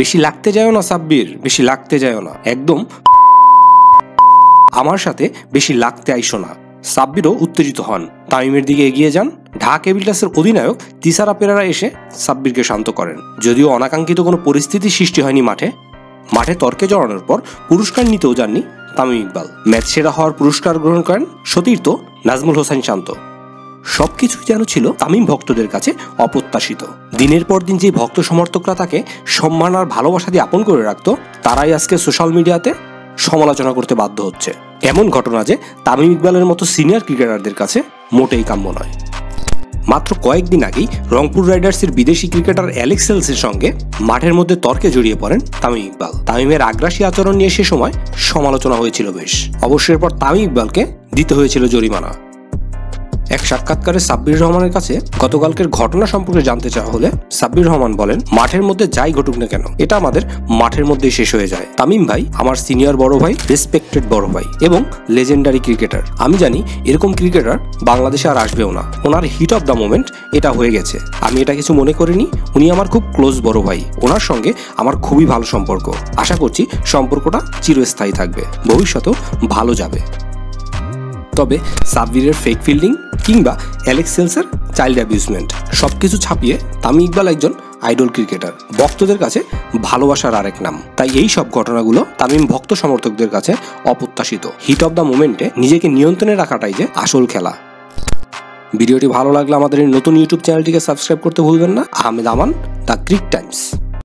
বেশি লাগতে যাও না সাব্বির, বেশি লাগতে যাও না, একদম আমার সাথে বেশি লাগতে আইসো না। সাব্বিরও উত্তেজিত হন, তামিমের দিকে এগিয়ে যান। ঢাকা ক্যাপিটালসের অধিনায়ক তিসারা পেরেরা এসে সাব্বিরকে শান্ত করেন। যদিও অনাকাঙ্ক্ষিত কোনো পরিস্থিতি সৃষ্টি হয়নি মাঠে তর্কে জড়ানোর পর পুরস্কার নিতেও যাননি তামিম ইকবাল। ম্যাচ সেরা হওয়ার পুরস্কার গ্রহণ করেন সতীর্থ নাজমুল হোসেন শান্ত। সবকিছুই যেন ছিল তামিম ভক্তদের কাছে অপ্রত্যাশিত। দিনের পর দিন যে ভক্ত সমর্থকরা তাকে সম্মান আর ভালোবাসা দিয়ে আপন করে রাখত, তারাই আজকে সোশ্যাল মিডিয়াতে সমালোচনা করতে বাধ্য হচ্ছে। এমন ঘটনা যে তামিম ইকবালের মতো সিনিয়র ক্রিকেটারদের কাছে মোটেই কাম্য নয়। মাত্র কয়েকদিন আগেই রংপুর রাইডার্সের বিদেশি ক্রিকেটার অ্যালেক্স হেলসের সঙ্গে মাঠের মধ্যে তর্কে জড়িয়ে পড়েন তামিম ইকবাল। তামিমের আগ্রাসী আচরণ নিয়ে সে সময় সমালোচনা হয়েছিল বেশ। অবশ্যই এরপর তামিম ইকবালকে দিতে হয়েছিল জরিমানা। এক সাক্ষাৎকারে সাব্বির রহমানের কাছে গতকালকের ঘটনা সম্পর্কে জানতে চাওয়া হলে সাব্বির রহমান বলেন, মাঠের মধ্যে যাই ঘটুক না কেন, এটা আমাদের মাঠের মধ্যেই শেষ হয়ে যায়। তামিম ভাই আমার সিনিয়র বড় ভাই, রেসপেক্টেড বড় ভাই এবং লেজেন্ডারি ক্রিকেটার। আমি জানি এরকম ক্রিকেটার বাংলাদেশে আর আসবেও না। ওনার হিট অফ দ্য মোমেন্ট এটা হয়ে গেছে। আমি এটা কিছু মনে করিনি। উনি আমার খুব ক্লোজ বড় ভাই। ওনার সঙ্গে আমার খুবই ভালো সম্পর্ক। আশা করছি সম্পর্কটা চিরস্থায়ী থাকবে, ভবিষ্যতেও ভালো যাবে। তবে সাব্বিরের ফেক ফিল্ডিং কিংবা অ্যালেক্স হেলসের চাইল্ড অ্যাবিউজমেন্ট সবকিছু ছাপিয়ে তামিম ইকবাল একজন আইডল ক্রিকেটার, ভক্তদের কাছে ভালোবাসার আরেক নাম। তাই এই সব ঘটনাগুলো তামিম ভক্ত সমর্থকদের কাছে অপ্রত্যাশিত। হিট অফ দ্য মোমেন্টে নিজেকে নিয়ন্ত্রণে রাখাটাই যে আসল খেলা। ভিডিওটি ভালো লাগলে আমাদের এই নতুন ইউটিউব চ্যানেলটিকে সাবস্ক্রাইব করতে ভুলবেন না। আহমেদ আমান, দ্য ক্রিক টাইমস।